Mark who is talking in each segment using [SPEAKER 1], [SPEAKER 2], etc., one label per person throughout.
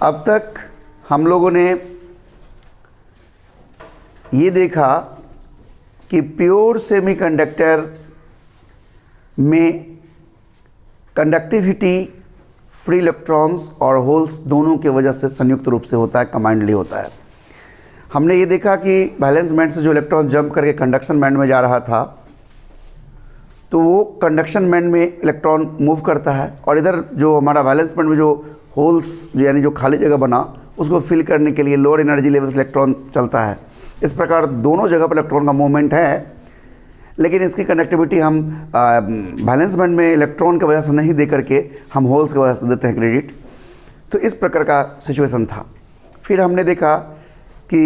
[SPEAKER 1] अब तक हम लोगों ने ये देखा कि प्योर सेमीकंडक्टर में कंडक्टिविटी फ्री इलेक्ट्रॉन्स और होल्स दोनों की वजह से संयुक्त रूप से होता है, कमांडली होता है। हमने ये देखा कि वैलेंस बैंड से जो इलेक्ट्रॉन जंप करके कंडक्शन बैंड में जा रहा था, तो वो कंडक्शन बैंड में इलेक्ट्रॉन मूव करता है, और इधर जो हमारा वैलेंस बैंड में जो होल्स यानी जो खाली जगह बना उसको फिल करने के लिए लोअर एनर्जी लेवल से इलेक्ट्रॉन चलता है। इस प्रकार दोनों जगह पर इलेक्ट्रॉन का मूवमेंट है, लेकिन इसकी कनेक्टिविटी हम वैलेंस बैंड में इलेक्ट्रॉन की वजह से नहीं दे करके हम होल्स की वजह से देते हैं क्रेडिट। तो इस प्रकार का सिचुएशन था। फिर हमने देखा कि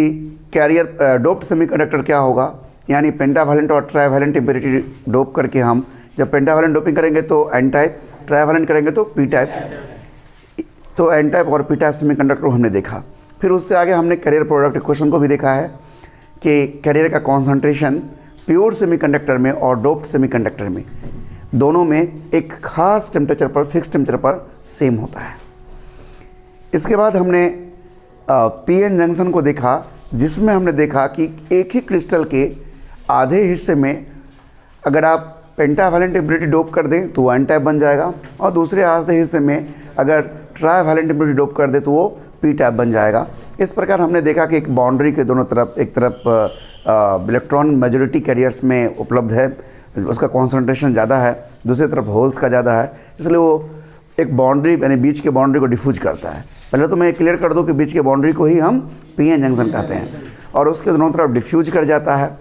[SPEAKER 1] कैरियर डोप्ड सेमीकंडक्टर क्या होगा, यानी पेंटावैलेंट और ट्राइवैलेंट इम्प्योरिटी डोप करके हम जब पेंटावैलेंट डोपिंग करेंगे तो एन टाइप, ट्राइवैलेंट करेंगे तो पी टाइप, तो एन टाइप और पी टाइप सेमीकंडक्टर हमने देखा। फिर उससे आगे हमने कैरियर प्रोडक्ट इक्वेशन को भी देखा है कि कैरियर का कॉन्सेंट्रेशन प्योर सेमीकंडक्टर में और डोप्ड सेमीकंडक्टर में दोनों में एक खास टेम्परेचर पर, फिक्स टेम्परेचर पर सेम होता है। इसके बाद हमने पीएन जंक्शन को देखा, जिसमें हमने देखा कि एक ही क्रिस्टल के आधे हिस्से में अगर आप पेंटावैलेंट इम्प्योरिटी डोप कर दें तो वो एन टाइप बन जाएगा, और दूसरे आधे हिस्से में अगर ट्राइवैलेंट इम्प्योरिटी डोप कर दें तो वो पी टाइप बन जाएगा। इस प्रकार हमने देखा कि एक बाउंड्री के दोनों तरफ, एक तरफ इलेक्ट्रॉन मेजॉरिटी कैरियर्स में उपलब्ध है, उसका कॉन्सेंट्रेशन ज़्यादा है, दूसरी तरफ होल्स का ज़्यादा है, इसलिए वो एक बाउंड्री यानी बीच के बाउंड्री को डिफ्यूज करता है। पहले तो मैं क्लियर कर दूं कि बीच के बाउंड्री को ही हम पीएन जंक्शन कहते हैं, और उसके दोनों तरफ डिफ्यूज कर जाता है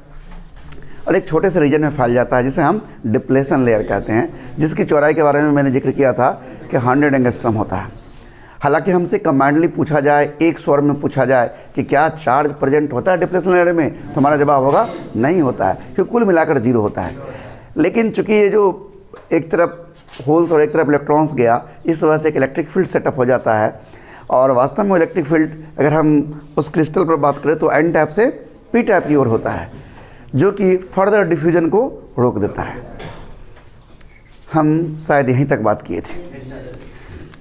[SPEAKER 1] और एक छोटे से रीजन में फैल जाता है, जिसे हम डिप्लेशन लेयर कहते हैं, जिसकी चौड़ाई के बारे में मैंने जिक्र किया था कि 100 एंगस्ट्रॉम होता है। हालांकि हमसे कमांडली पूछा जाए, एक स्वर में पूछा जाए कि क्या चार्ज प्रेजेंट होता है डिप्लेशन लेयर में, तो हमारा जवाब होगा नहीं होता है, क्योंकि कुल मिलाकर 0 होता है। लेकिन चूंकि ये जो एक तरफ होल्स और एक तरफ इलेक्ट्रॉन्स गया, इस वजह से एक इलेक्ट्रिक फील्ड सेटअप हो जाता है, और वास्तव में इलेक्ट्रिक फील्ड अगर हम उस क्रिस्टल पर बात करें तो एन टाइप से पी टाइप की ओर होता है, जो कि फर्दर डिफ्यूजन को रोक देता है। हम शायद यहीं तक बात किए थे।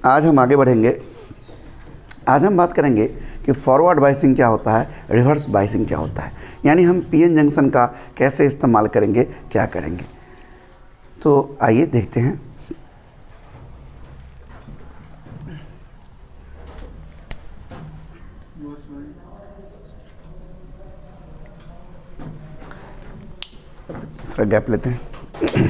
[SPEAKER 1] आज हम आगे बढ़ेंगे। आज हम बात करेंगे कि फॉरवर्ड बाइसिंग क्या होता है, रिवर्स बाइसिंग क्या होता है, यानी हम पीएन जंक्शन का कैसे इस्तेमाल करेंगे, क्या करेंगे। तो आइए देखते हैं। थोड़ा गैप लेते हैं।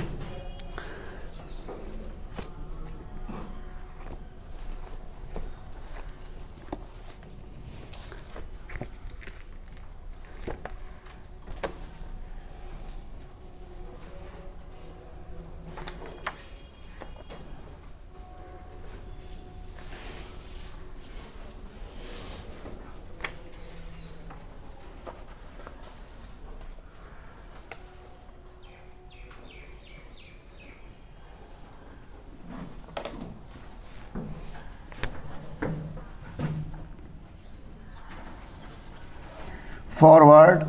[SPEAKER 1] फॉरवर्ड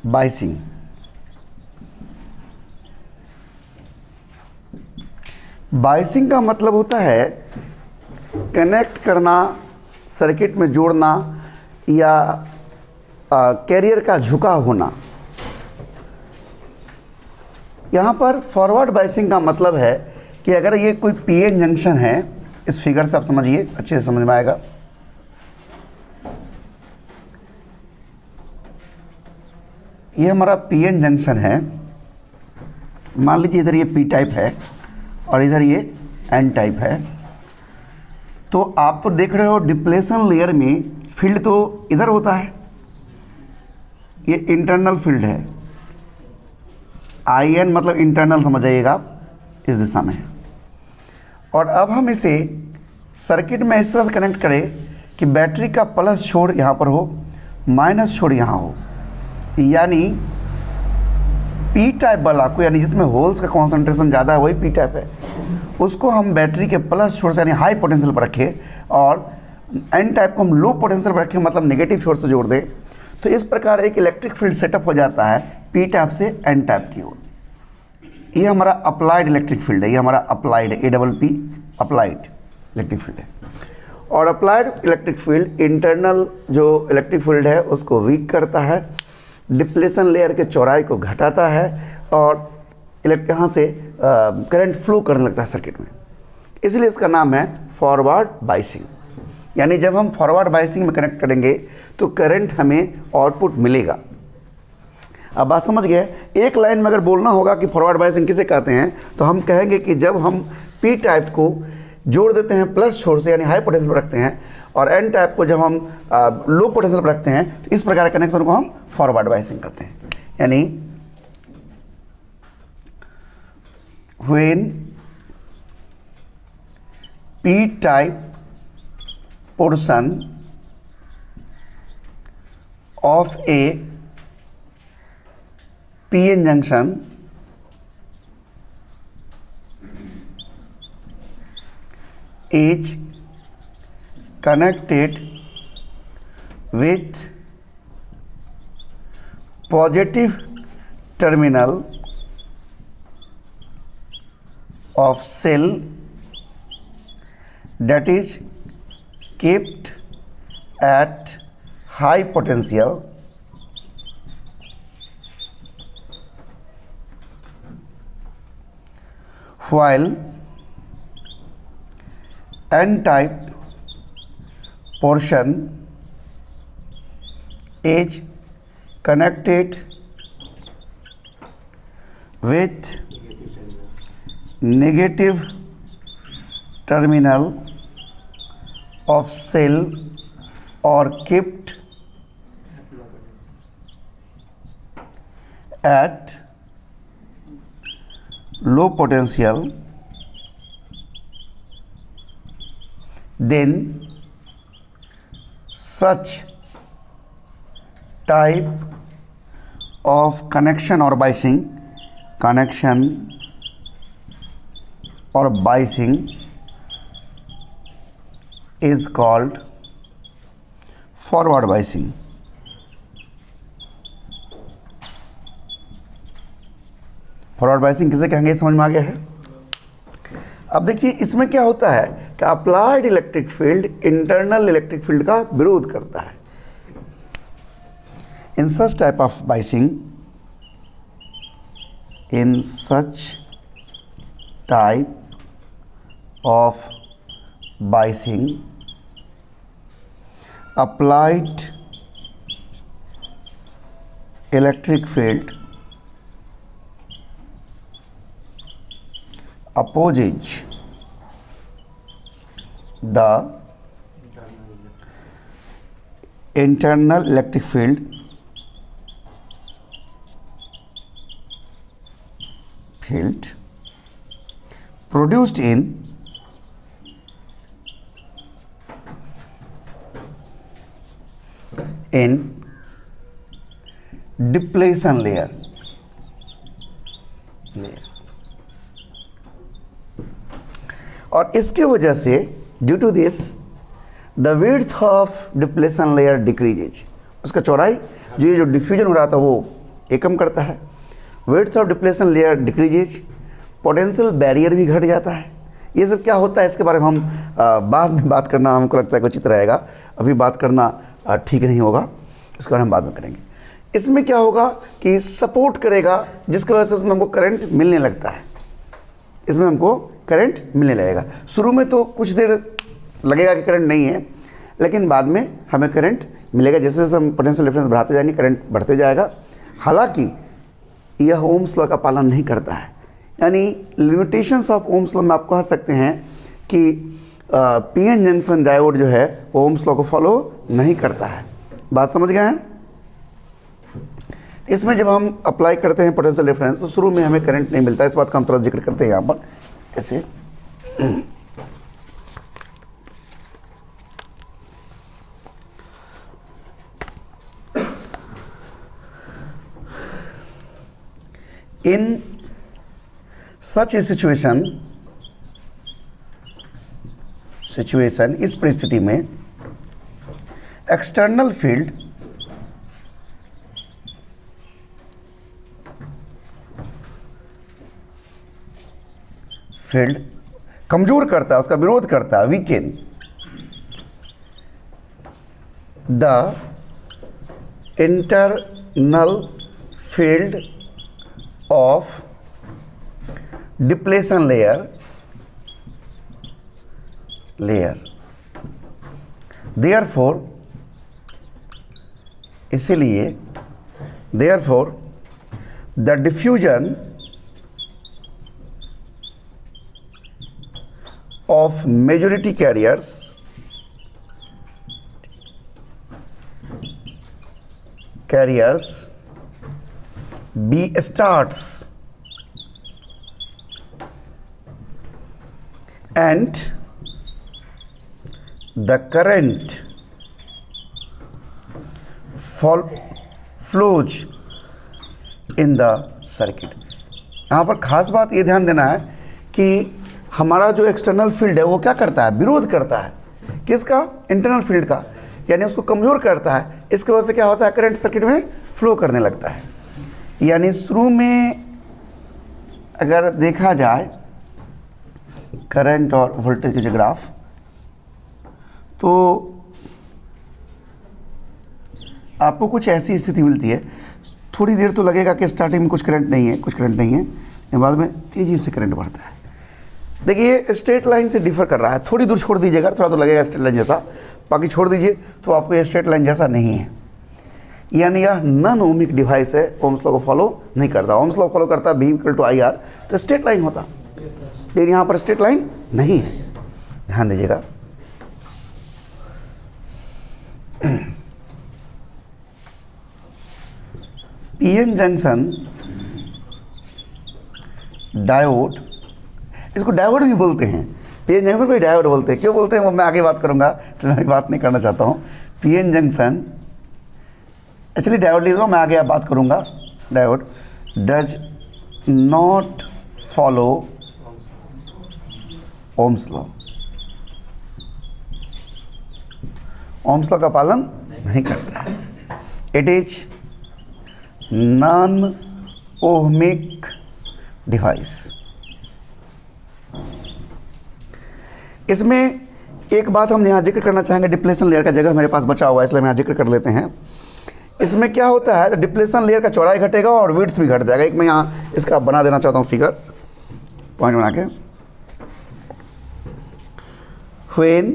[SPEAKER 1] बाइसिंग, बाइसिंग का मतलब होता है कनेक्ट करना, सर्किट में जोड़ना, या कैरियर का झुका होना। यहाँ पर फॉरवर्ड बाइसिंग का मतलब है कि अगर ये कोई पीएन जंक्शन है, इस फिगर से आप समझिए, अच्छे से समझ में आएगा। ये हमारा पीएन जंक्शन है, मान लीजिए इधर ये पी टाइप है और इधर ये एन टाइप है। तो आप तो देख रहे हो डिप्लेशन लेयर में फील्ड तो इधर होता है, ये इंटरनल फील्ड है, आई एन मतलब इंटरनल समझ जाइएगा, इस दिशा में। और अब हम इसे सर्किट में इस तरह से कनेक्ट करें कि बैटरी का प्लस छोर यहाँ पर हो, माइनस छोर यहाँ हो, यानी पी टाइप वाला को, यानी जिसमें होल्स का कॉन्सेंट्रेशन ज़्यादा है वही पी टाइप है, उसको हम बैटरी के प्लस छोर से यानी हाई पोटेंशियल पर रखें, और एन टाइप को हम लो पोटेंशियल पर रखें, मतलब नेगेटिव छोर से जोड़ दें। तो इस प्रकार एक इलेक्ट्रिक फील्ड सेटअप हो जाता है पी टाइप से एन टाइप की ओर। ये हमारा अप्लाइड इलेक्ट्रिक फील्ड है, ये हमारा applied, APP applied electric field है। और अप्लाइड इलेक्ट्रिक फील्ड इंटरनल जो इलेक्ट्रिक फील्ड है उसको वीक करता है, डिप्लेशन लेयर के चौड़ाई को घटाता है और यहाँ से करंट फ्लो करने लगता है सर्किट में। इसलिए इसका नाम है फॉरवर्ड बाइसिंग। यानी जब हम फॉरवर्ड बाइसिंग में कनेक्ट करेंगे तो करंट हमें आउटपुट मिलेगा। अब बात समझ गए। एक लाइन में अगर बोलना होगा कि फॉरवर्ड बाइसिंग किसे कहते हैं तो हम कहेंगे कि जब हम पी टाइप को जोड़ देते हैं प्लस छोर से, यानी हाई पोटेंशियल पर रखते हैं, और एन टाइप को जब हम लो पोटेंशियल पर रखते हैं तो इस प्रकार के कनेक्शन को हम फॉरवर्ड बाइसिंग करते हैं। यानी when P type portion of A PN junction is connected with positive terminal of cell that is kept at high potential while N-type portion is connected with negative terminal of cell or kept at low potential, then such type of connection or biasing is called forward biasing। Forward biasing किसे कहेंगे समझ में आ गया है। अब देखिए इसमें क्या होता है कि applied electric field internal electric field का विरोध करता है। In such type of biasing applied electric field opposes the internal electric field produced in depletion layer और इसके वजह से due to this the width of depletion layer decreases, उसका चौड़ाई जो डिफ्यूजन हो रहा था वो ये कम करता है। Width of depletion layer decreases, potential barrier भी घट जाता है। ये सब क्या होता है इसके बारे में हम बाद में बात करना हमको लगता है कि उचित रहेगा, अभी बात करना ठीक नहीं होगा, इसके बारे में हम बाद में करेंगे। इसमें क्या होगा कि सपोर्ट करेगा जिसकी वजह से इसमें हमको करंट मिलने लगता है, इसमें हमको करंट मिलने लगेगा। शुरू में तो कुछ देर लगेगा कि करंट नहीं है, लेकिन बाद में हमें करंट मिलेगा। जैसे जैसे हम पोटेंशियल डिफरेंस बढ़ाते जाएंगे करंट बढ़ते जाएगा। हालांकि यह ओम्स लॉ का पालन नहीं करता है, यानी लिमिटेशंस ऑफ ओम्स लॉ में आप कह सकते हैं कि पीएन जंक्शन डायोड जो है ओम्स लॉ को फॉलो नहीं करता है। बात समझ गए हैं। इसमें जब हम अप्लाई करते हैं पोटेंशियल डिफरेंस तो शुरू में हमें करंट नहीं मिलता है। इस बात का हम थोड़ा जिक्र करते हैं यहाँ पर ऐसे। इन सच ए सिचुएशन इस परिस्थिति में एक्सटर्नल फील्ड कमजोर करता है, उसका विरोध करता है, weakened the internal field of depletion layer therefore इसलिए therefore the diffusion of majority carriers B starts and the current flows in the circuit। यहाँ पर खास बात ये ध्यान देना है कि हमारा जो एक्सटर्नल फील्ड है वो क्या करता है, विरोध करता है किसका, इंटरनल फील्ड का, यानी उसको कमज़ोर करता है। इसकी वजह से क्या होता है, करंट सर्किट में फ्लो करने लगता है। यानी शुरू में अगर देखा जाए करंट और वोल्टेज के जो ग्राफ, तो आपको कुछ ऐसी स्थिति मिलती है, थोड़ी देर तो लगेगा कि स्टार्टिंग में कुछ करंट नहीं है, बाद में तेज़ी से करंट बढ़ता है। देखिए ये स्ट्रेट लाइन से डिफर कर रहा है, थोड़ी दूर छोड़ दीजिएगा थोड़ा तो लगेगा स्ट्रेट लाइन जैसा, बाकी छोड़ दीजिए तो आपको ये स्ट्रेट लाइन जैसा नहीं है। यानी यह नॉन ओमिक डिवाइस है, ओम्स लॉ को फॉलो नहीं करता। ओम्स लॉ फॉलो करता V = IR, तो स्ट्रेट लाइन होता, लेकिन यहाँ पर स्ट्रेट लाइन नहीं है, ध्यान दीजिएगा। पीएन जंक्शन डायोड, इसको डायोड भी बोलते हैं, पीएन जंक्शन को भी डायोड बोलते हैं। क्यों बोलते हैं वो मैं आगे बात करूंगा, इसलिए मैं बात नहीं करना चाहता हूँ। पीएन जंक्शन एक्चुअली डायोड लिख दो, मैं आगे बात करूंगा। Diode does not follow Ohm's law, Ohm's law का पालन नहीं करता है। It is non ohmic device. इसमें एक बात हम यहाँ जिक्र करना चाहेंगे, डिप्लेशन लेयर का जगह मेरे पास बचा हुआ है इसलिए हम यहाँ जिक्र कर लेते हैं। इसमें क्या होता है, डिप्लेशन लेयर का चौड़ाई घटेगा और विड्थ भी घट जाएगा। एक मैं यहाँ इसका बना देना चाहता हूँ फिगर, पॉइंट बना के। When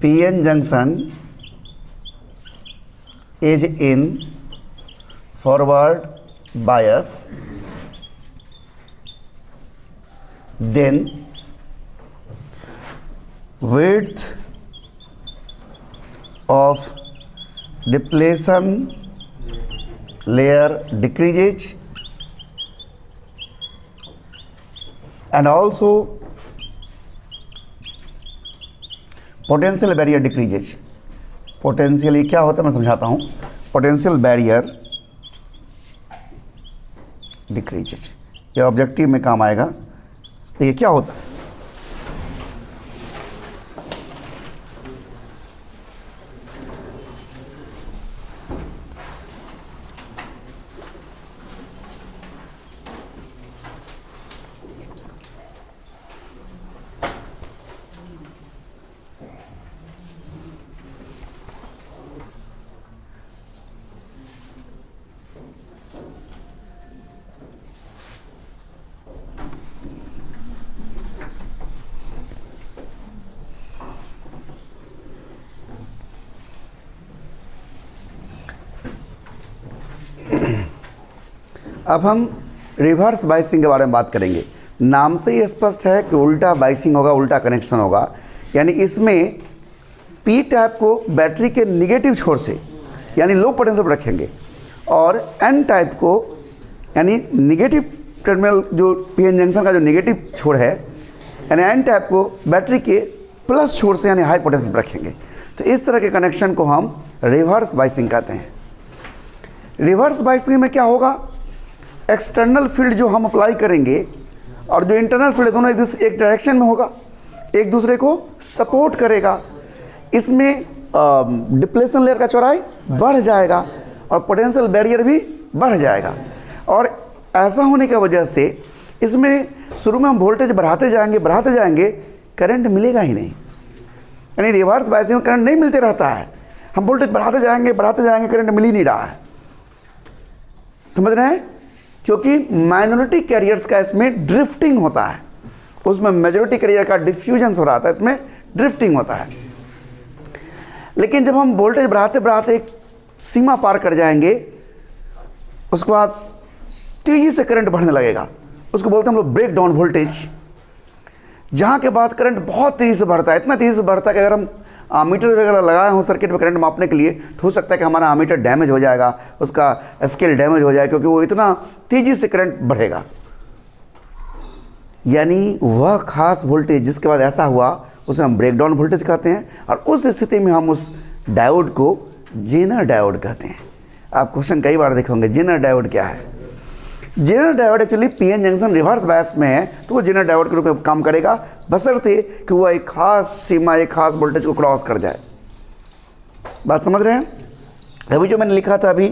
[SPEAKER 1] PN junction is in forward bias, then width of depletion layer decreases and also potential barrier decreases। Potential क्या होता है मैं समझाता हूँ। पोटेंशियल बैरियर डिक्रीजेज, ये ऑब्जेक्टिव में काम आएगा। देखिए क्या होता है, अब हम रिवर्स बाइसिंग के बारे में बात करेंगे। नाम से ही स्पष्ट है कि उल्टा बाइसिंग होगा, उल्टा कनेक्शन होगा। यानी इसमें पी टाइप को बैटरी के निगेटिव छोर से यानी लो पोटेंशियल पर रखेंगे और एन टाइप को यानी निगेटिव टर्मिनल जो पीएन जंक्शन का जो निगेटिव छोर है यानी एन टाइप को बैटरी के प्लस छोर से यानी हाई पोटेंशियल पर रखेंगे। तो इस तरह के कनेक्शन को हम रिवर्स बाइसिंग कहते हैं। रिवर्स बाइसिंग में क्या होगा, एक्सटर्नल फील्ड जो हम अप्लाई करेंगे और जो इंटरनल फील्ड दोनों एक डायरेक्शन में होगा, एक दूसरे को सपोर्ट करेगा। इसमें डिप्लेशन लेयर का चौड़ाई बढ़ जाएगा और पोटेंशियल बैरियर भी बढ़ जाएगा। और ऐसा होने की वजह से इसमें शुरू में हम वोल्टेज बढ़ाते जाएंगे, करंट मिलेगा ही नहीं। यानी रिवर्स बायसिंग में करंट नहीं मिलते रहता है, हम वोल्टेज बढ़ाते जाएंगे करंट मिल ही नहीं रहा है। समझ रहे हैं? क्योंकि माइनॉरिटी कैरियर्स का इसमें ड्रिफ्टिंग होता है, उसमें मेजॉरिटी कैरियर का डिफ्यूजन हो रहा था, इसमें ड्रिफ्टिंग होता है। लेकिन जब हम वोल्टेज बढ़ाते बढ़ाते एक सीमा पार कर जाएंगे, उसके बाद तेजी से करंट बढ़ने लगेगा, उसको बोलते हैं हम लोग ब्रेक डाउन वोल्टेज। जहाँ के बाद करंट बहुत तेज़ी से बढ़ता है, इतना तेज़ी से बढ़ता है कि अगर हम आमीटर वगैरह लगाए हों सर्किट में करंट मापने के लिए, तो हो सकता है कि हमारा आमीटर डैमेज हो जाएगा, उसका स्केल डैमेज हो जाए, क्योंकि वो इतना तेज़ी से करंट बढ़ेगा। यानी वह खास वोल्टेज जिसके बाद ऐसा हुआ उसे हम ब्रेकडाउन वोल्टेज कहते हैं, और उस स्थिति में हम उस डायोड को जेनर डायोड कहते हैं। आप क्वेश्चन कई बार देखे होंगे, जेनर डायोड क्या है? Zener diode actually PN junction reverse bias में है, तो वो जेनर डायोड के रूप में काम करेगा, बशर्ते कि वह एक खास सीमा, एक खास वोल्टेज को क्रॉस कर जाए। बात समझ रहे हैं? अभी जो मैंने लिखा था अभी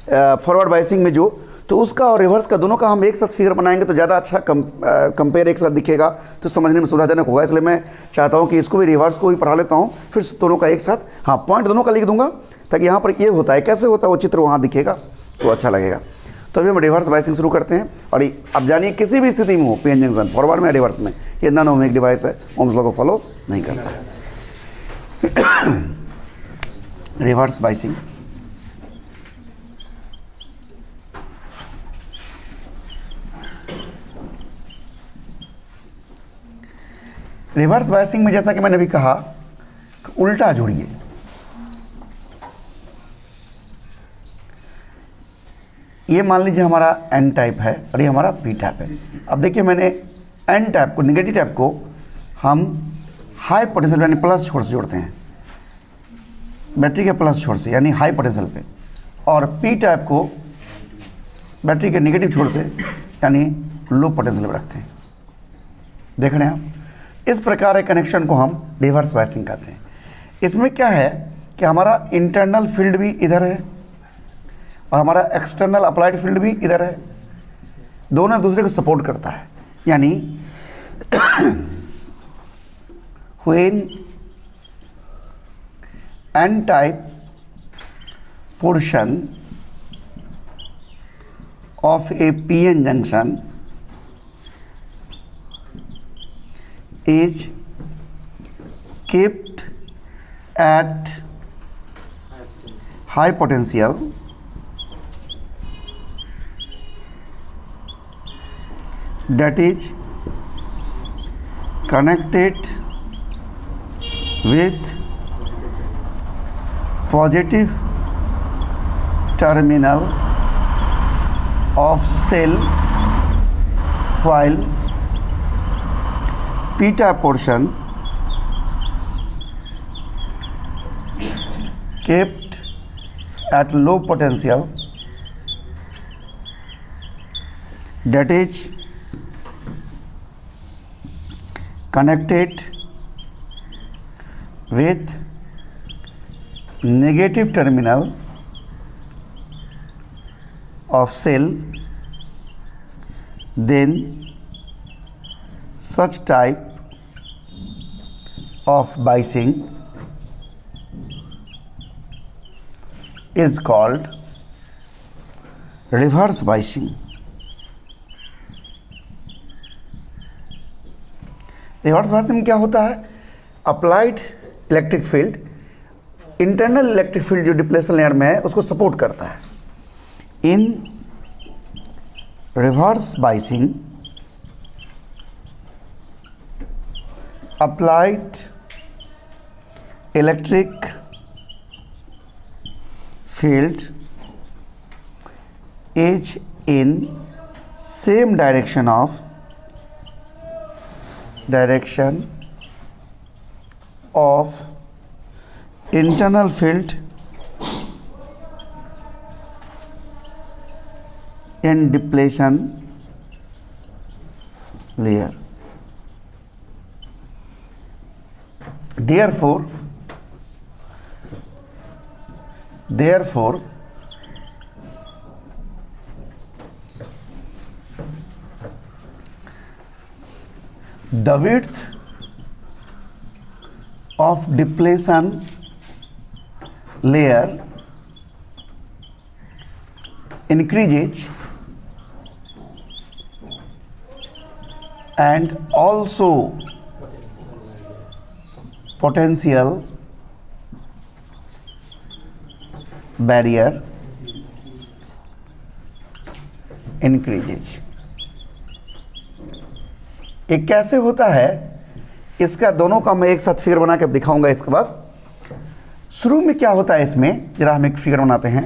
[SPEAKER 1] फॉरवर्ड बायसिंग में जो, तो उसका और रिवर्स का दोनों का हम एक साथ फिगर बनाएंगे तो ज़्यादा अच्छा कंपेयर एक साथ दिखेगा, तो समझने में सुविधाजनक होगा। इसलिए मैं चाहता हूँ कि इसको भी रिवर्स को भी पढ़ा लेता हूँ, फिर दोनों का एक साथ, हाँ पॉइंट दोनों का लिख दूंगा, ताकि यहाँ पर ये होता है कैसे होता है वो चित्र वहाँ दिखेगा तो अच्छा लगेगा। तो अभी हम रिवर्स बायसिंग शुरू करते हैं। और अब जानिए किसी भी स्थिति में हो, पीएन जंक्शन फॉरवर्ड में रिवर्स में, ये नॉन ओमिक डिवाइस है, ओम्स लॉ को फॉलो नहीं करता है। रिवर्स बायसिंग, रिवर्स बायसिंग में जैसा कि मैंने अभी कहा, उल्टा जोड़िए। ये मान लीजिए हमारा एन टाइप है और ये हमारा पी टाइप है। अब देखिए मैंने एन टाइप को, नेगेटिव टाइप को हम हाई पोटेंशियल यानी प्लस छोर से जोड़ते हैं, बैटरी के प्लस छोर से यानी हाई पोटेंशियल पे, और पी टाइप को बैटरी के नेगेटिव छोर से यानी लो पोटेंशियल पे रखते हैं। देख रहे हैं आप? इस प्रकार के कनेक्शन को हम रिवर्स बायसिंग कहते हैं। इसमें क्या है कि हमारा इंटरनल फील्ड भी इधर है और हमारा एक्सटर्नल अप्लाइड फील्ड भी इधर है, दोनों एक दूसरे को सपोर्ट करता है। यानी when an type portion of A PN junction is kept at high potential, that is connected with positive terminal of cell, while p-type portion kept at low potential, that is connected with negative terminal of cell, then such type of biasing is called reverse biasing. Reverse biasing में क्या होता है? Applied electric field internal electric field जो depletion layer में है उसको support करता है। In reverse biasing applied electric field is in same direction of internal field in depletion layer. Therefore, the width of depletion layer increases and also potential barrier increases। ये कैसे होता है, इसका दोनों का मैं एक साथ फिगर बना के दिखाऊंगा। इसके बाद शुरू में क्या होता है इसमें, जरा हम एक फिगर बनाते हैं।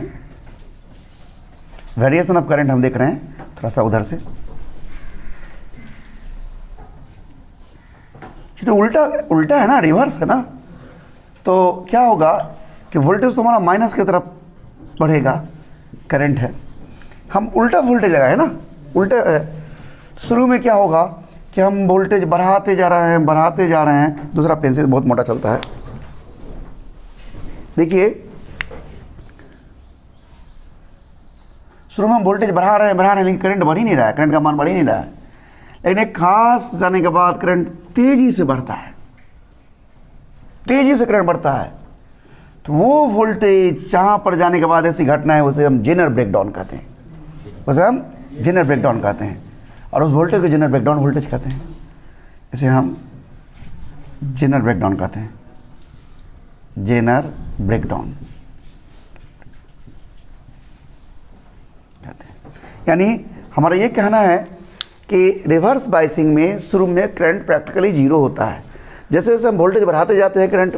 [SPEAKER 1] वेरिएशन ऑफ करंट हम देख रहे हैं, थोड़ा सा उधर से। तो उल्टा है ना, रिवर्स है ना, तो क्या होगा कि वोल्टेज तो हमारा माइनस की तरफ बढ़ेगा, करंट है, हम उल्टा वोल्टेज लगाए ना, उल्टा है। शुरू में क्या होगा कि हम वोल्टेज बढ़ाते जा रहे हैं। दूसरा पेंसिल बहुत मोटा चलता है, देखिए। शुरू में हम वोल्टेज बढ़ा रहे हैं, लेकिन करंट बढ़ ही नहीं रहा है, करंट का मान बढ़ ही नहीं रहा है। लेकिन एक खास जाने के बाद करंट तेजी से बढ़ता है, तेजी से करंट बढ़ता है। तो वो वोल्टेज जहाँ पर जाने के बाद ऐसी घटना है, उसे हम जेनर ब्रेकडाउन कहते हैं, और उस वोल्टेज को जेनर ब्रेकडाउन वोल्टेज कहते हैं। इसे हम जेनर ब्रेकडाउन कहते हैं, जेनर ब्रेकडाउन कहते हैं। यानी हमारा ये कहना है कि रिवर्स बाइसिंग में शुरू में करंट प्रैक्टिकली जीरो होता है। जैसे जैसे हम वोल्टेज बढ़ाते जाते हैं, करंट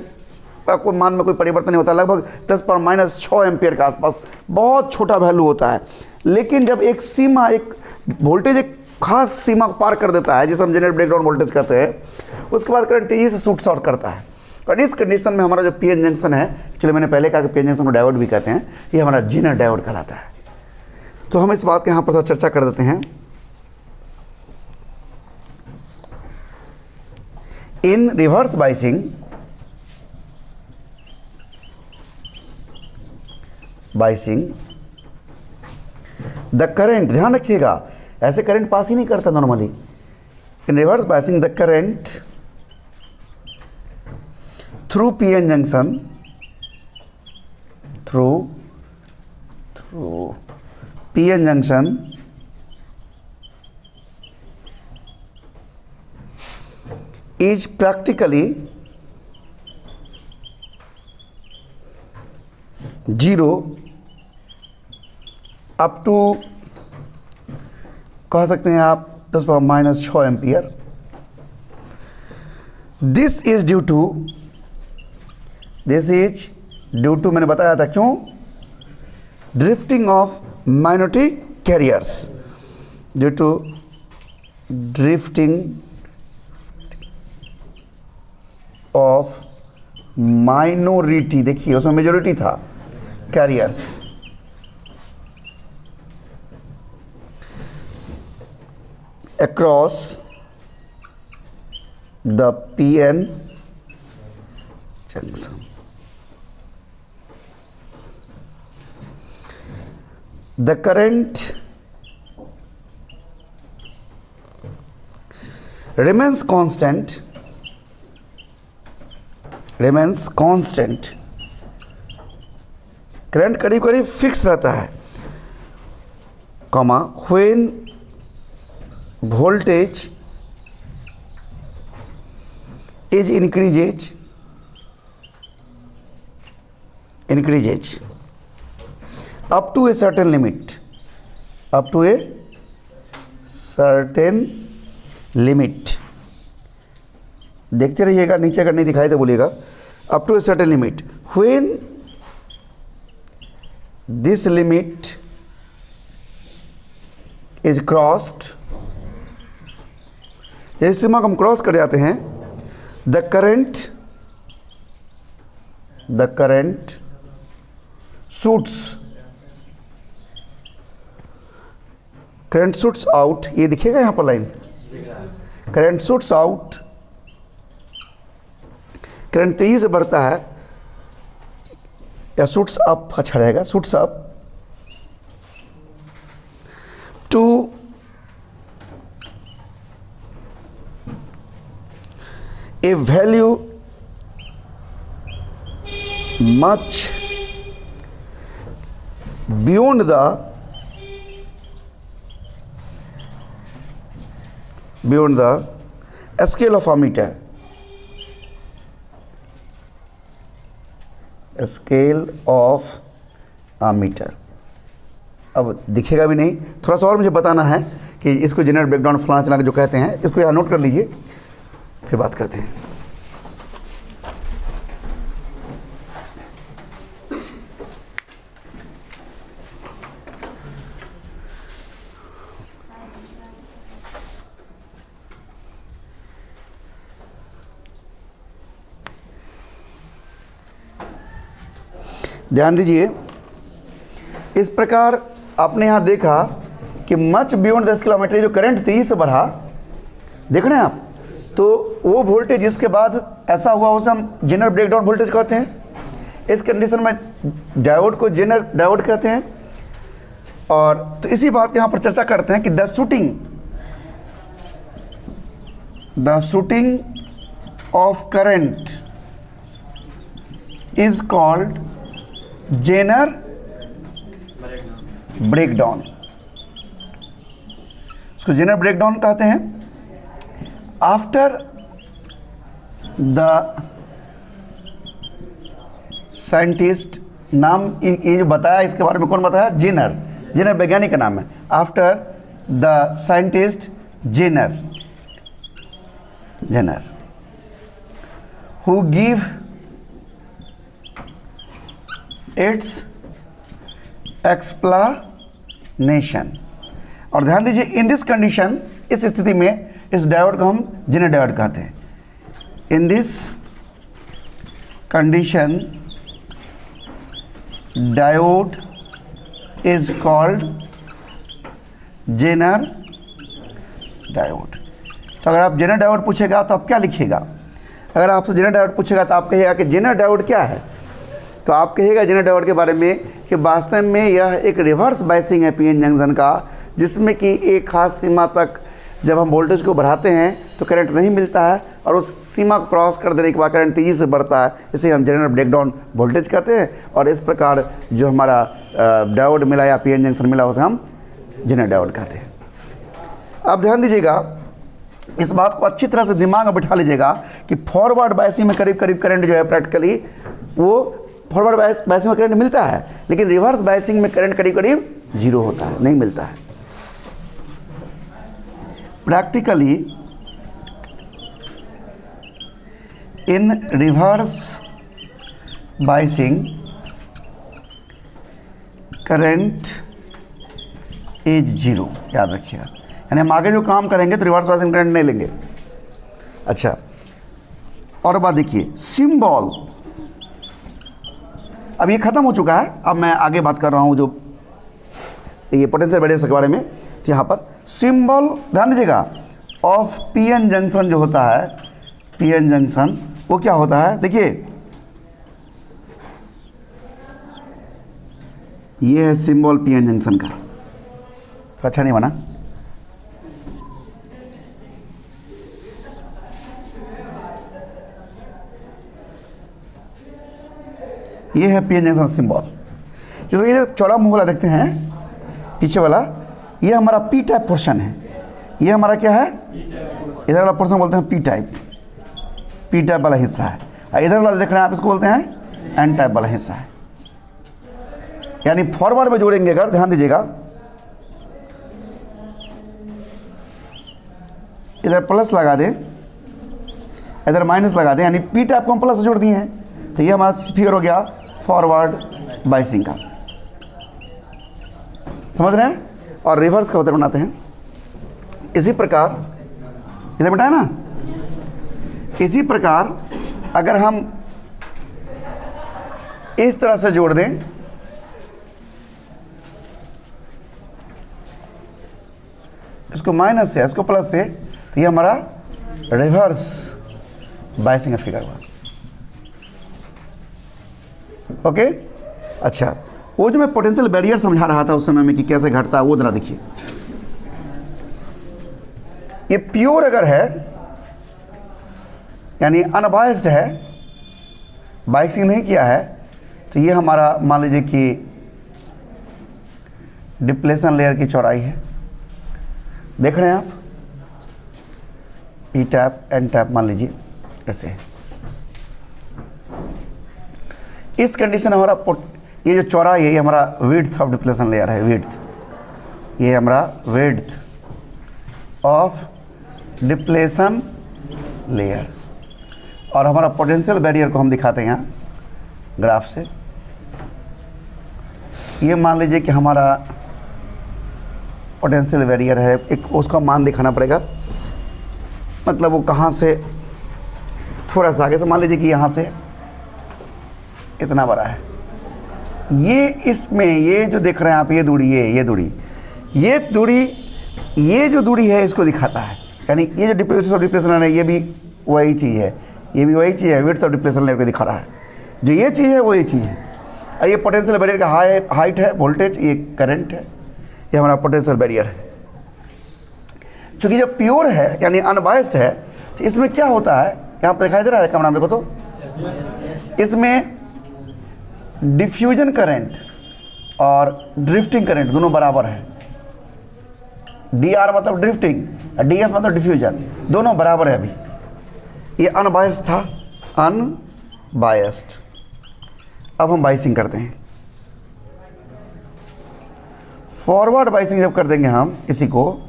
[SPEAKER 1] का कोई मान में कोई परिवर्तन नहीं होता, लगभग 10⁻⁶ एम्पियर के आसपास, बहुत छोटा वैल्यू होता है। लेकिन जब एक सीमा, एक वोल्टेज एक खास सीमा को पार कर देता है, जिसे हम जेनर ब्रेकडाउन वोल्टेज कहते हैं, उसके बाद करंट तेजी से शूट शॉर्ट करता है। और इस कंडीशन में हमारा जो पीएन जंक्शन है, चलो मैंने पहले कहा कि पीएन जंक्शन को डायोड भी कहते हैं, ये हमारा जेनर डायोड कहलाता है। तो हम इस बात के यहाँ पर चर्चा कर देते हैं। इन रिवर्स बाइसिंग, द करंट, ध्यान रखिएगा, ऐसे करंट पास ही नहीं करता normally. In reverse biasing the current through PN junction, through PN junction is practically zero up to, कह सकते हैं आप, 10⁻⁶ ampere. This is due to मैंने बताया था क्यों, drifting of minority carriers, due to drifting of minority, देखिए उसमें मेजॉरिटी था, carriers, across the PN junction. The current remains constant, current करीब करीब फिक्स रहता है, comma, when voltage is increases up to a certain limit, देखते रहिएगा, नीचे अगर नहीं दिखाई तो बोलिएगा। Up to a certain limit, when this limit is crossed, जैसे सीमा को हम क्रॉस कर जाते हैं, द करंट शूट्स आउट, ये दिखेगा यहाँ पर line, current shoots out, current तेजी से बढ़ता है, या शूट्स अप अच्छा रहेगा, shoots up to a value much beyond the scale of a meter. Scale of a meter. अब दिखेगा भी नहीं, थोड़ा सा और मुझे बताना है कि इसको जेनरल ब्रेकडाउन फलाना चला जो कहते हैं, इसको यहाँ नोट कर लीजिए, फिर बात करते हैं। ध्यान दीजिए, इस प्रकार आपने यहाँ देखा कि मच बियॉन्ड 10 किलोमीटर जो करंट तेजी से बढ़ा, देख रहे हैं आप, तो वो वोल्टेज इसके बाद ऐसा हुआ उसे हम जेनरल ब्रेकडाउन वोल्टेज कहते हैं। इस कंडीशन में डायोड को जेनरल डायोड कहते हैं। और तो इसी बात के यहाँ पर चर्चा करते हैं कि the shooting of current is called Zener breakdown. उसको जेनर ब्रेकडाउन कहते हैं। आफ्टर द साइंटिस्ट, नाम ये जो बताया इसके बारे में कौन बताया? जेनर वैज्ञानिक का नाम है। After the scientist Zener who give its explanation. और ध्यान दीजिए, इन दिस कंडीशन, इस स्थिति में इस डायोड को हम जेनर डायोड कहते हैं। In this condition diode is called Zener diode. तो अगर आप जेनर डायोड पूछेगा तो आप क्या लिखिएगा? अगर आपसे जेनर डायोड पूछेगा तो आप कहिएगा कि जेनर डायोड क्या है? तो आप कहिएगा जेनर डायोड के बारे में कि वास्तव में यह एक रिवर्स बायसिंग है पीएन जंक्शन का, जिसमें कि एक खास सीमा तक जब हम वोल्टेज को बढ़ाते हैं तो करंट नहीं मिलता है, और उस सीमा को क्रॉस कर देने के बाद करंट तेज़ी से बढ़ता है। इसे हम जेनरल ब्रेकडाउन वोल्टेज कहते हैं। और इस प्रकार जो हमारा डायोड मिला या पीएन जंक्शन मिला उसे हम जेनर डायोड कहते हैं। अब ध्यान दीजिएगा, इस बात को अच्छी तरह से दिमाग में बिठा लीजिएगा कि फॉरवर्ड बायसिंग में करीब करीब करंट जो है प्रैक्टिकली वो फॉरवर्ड बायसिंग में करंट मिलता है, लेकिन रिवर्स बायसिंग में करंट करीब करीब जीरो होता है, नहीं मिलता है। Practically in reverse biasing current is zero, याद रखिएगा। यानी हम आगे जो काम करेंगे तो रिवर्स बायसिंग करंट नहीं लेंगे। अच्छा, और बात देखिए, सिंबल, अब ये ख़त्म हो चुका है। अब मैं आगे बात कर रहा हूँ जो ये पोटेंशियल बैरियर्स के बारे में। तो यहाँ पर सिंबल ध्यान दीजिएगा ऑफ पीएन जंक्शन जो होता है, पीएन जंक्शन वो क्या होता है? देखिए, ये है सिंबल पीएन जंक्शन का। तो अच्छा नहीं बना? ये है पीएन जंक्शन सिंबल। जिसमें ये चौड़ा मुंह वाला देखते हैं पीछे वाला, ये हमारा पी टाइप पोर्शन है। ये हमारा क्या है? इधर वाला पोर्शन बोलते हैं पी टाइप, पी टाइप वाला हिस्सा है। और इधर वाला देख रहे हैं आप, इसको बोलते हैं एन टाइप वाला हिस्सा है। यानी फॉरवर्ड में जोड़ेंगे अगर, ध्यान दीजिएगा, इधर प्लस लगा दें, इधर माइनस लगा दें, यानी पी टाइप को हम प्लस जोड़ दिए हैं। तो ये हमारा स्फीयर हो गया फॉरवर्ड बायसिंग का, समझ रहे हैं? और रिवर्स का उधर बनाते हैं। इसी प्रकार इधर बताया ना, इसी प्रकार अगर हम इस तरह से जोड़ दें, इसको माइनस से इसको प्लस से, तो ये हमारा रिवर्स बायसिंग का फिगर हुआ। ओके, अच्छा, वो जो मैं पोटेंशियल बैरियर समझा रहा था उस समय में कि कैसे घटता है, वो जरा देखिए। ये प्योर अगर है, यानी अनबायस्ड है, बायसिंग नहीं किया है, तो ये हमारा मान लीजिए कि डिप्लेशन लेयर की चौड़ाई है, देख रहे हैं आप, पी टैप एन टैप मान लीजिए ऐसे। इस कंडीशन हमारा ये जो चौड़ाई है ये हमारा विड्थ ऑफ डिप्लेशन लेयर है, विड्थ, ये हमारा विड्थ ऑफ डिप्लेशन लेयर। और हमारा पोटेंशियल बैरियर को हम दिखाते हैं यहाँ ग्राफ से। ये मान लीजिए कि हमारा पोटेंशियल बैरियर है, एक उसका मान दिखाना पड़ेगा, मतलब वो कहाँ से थोड़ा सा आगे से, मान लीजिए कि यहाँ से इतना बड़ा है, ये इसमें ये जो देख रहे हैं आप, ये दूरी, ये दूरी, ये जो दूरी है इसको दिखाता है। यानी ये जो डिप्लेशन ऑफ डिप्लेशन है ये भी वही चीज़ है, ये भी वही चीज़ है, विड्थ ऑफ डिप्लेशन लेयर को दिखा रहा है। जो ये चीज़ है वो ये चीज़ है। और ये पोटेंशियल बैरियर का हाइट है, वोल्टेज, ये करंट है, ये हमारा पोटेंशियल बैरियर है। चूँकि जब प्योर है यानी अनबायस्ड है तो इसमें क्या होता है, यहाँ पर दिखाई दे रहा है कैमरा में देखो तो, इसमें डिफ्यूजन करंट और ड्रिफ्टिंग करंट दोनों बराबर है। डी आर मतलब ड्रिफ्टिंग, डी एफ मतलब डिफ्यूजन, दोनों बराबर है। अभी ये अनबायस्ड था, अनबायस्ड। अब हम बाइसिंग करते हैं। फॉरवर्ड बाइसिंग जब कर देंगे हम इसी को,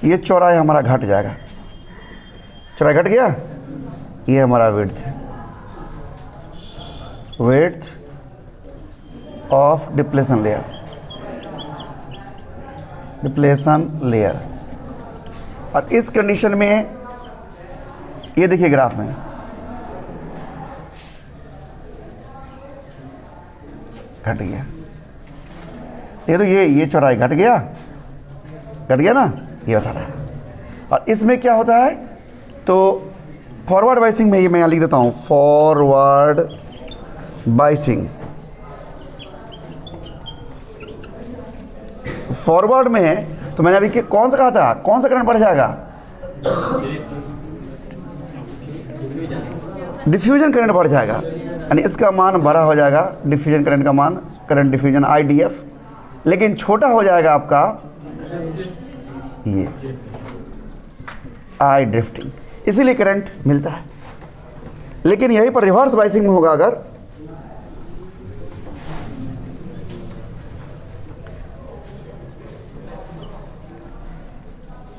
[SPEAKER 1] ये चौड़ाई हमारा घट जाएगा, चौड़ाई घट गया, ये हमारा विड्थ है, width of depletion layer, depletion layer. और इस कंडीशन में ये देखिए ग्राफ में घट गया, ये तो ये चौड़ाई घट गया ना, ये बता रहा है। और इसमें क्या होता है, तो फॉरवर्ड बाइसिंग में ये मैं यहाँ लिख देता हूँ, फॉरवर्ड बाइसिंग, फॉरवर्ड में तो मैंने अभी कौन सा कहा था, कौन सा करंट बढ़ जाएगा, डिफ्यूजन करंट बढ़ जाएगा, यानी इसका मान बड़ा हो जाएगा, डिफ्यूजन करंट का मान, करंट डिफ्यूजन IDF, लेकिन छोटा हो जाएगा आपका ये I ड्रिफ्टिंग, इसीलिए करंट मिलता है। लेकिन यहीं पर रिवर्स बाइसिंग में होगा, अगर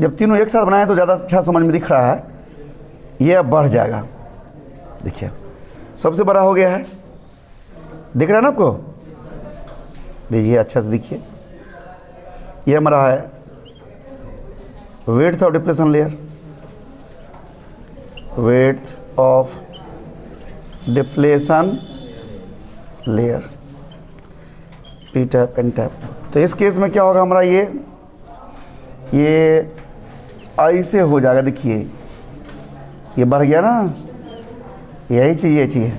[SPEAKER 1] जब तीनों एक साथ बनाए तो ज़्यादा अच्छा समझ में दिख रहा है, ये अब बढ़ जाएगा। देखिए सबसे बड़ा हो गया है, दिख रहा है ना आपको, देखिए अच्छा से देखिए, ये हमारा है width of depletion layer, width of depletion layer, P type N type. तो इस केस में क्या होगा हमारा, ये ऐसे हो जाएगा, देखिए ये बढ़ गया ना, यही चीज़, ये चीज़ है।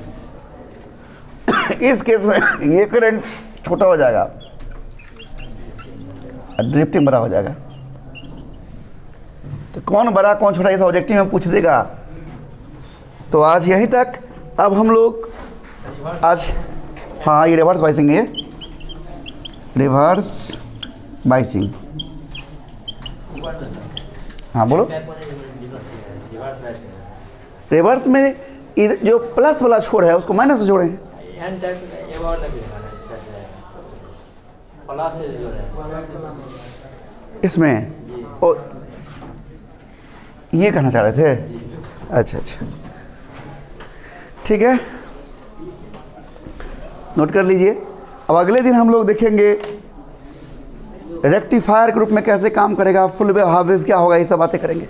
[SPEAKER 1] इस केस में ये करंट छोटा हो जाएगा, ड्रिफ्टिंग बड़ा हो जाएगा। तो कौन बड़ा कौन छोटा, इस ऑब्जेक्टिव में पूछ देगा। तो आज यहीं तक। अब हम लोग आज, हाँ ये रिवर्स बाइसिंग है, रिवर्स बाइसिंग, हाँ बोलो। रिवर्स में जो प्लस वाला छोर है उसको माइनस से जोड़ें, इसमें ओ, ये कहना चाह रहे थे, अच्छा, ठीक है, नोट कर लीजिए। अब अगले दिन हम लोग देखेंगे रेक्टिफायर ग्रुप में कैसे काम करेगा, फुल वेव, हाफ वेव क्या होगा, ये सब बातें करेंगे।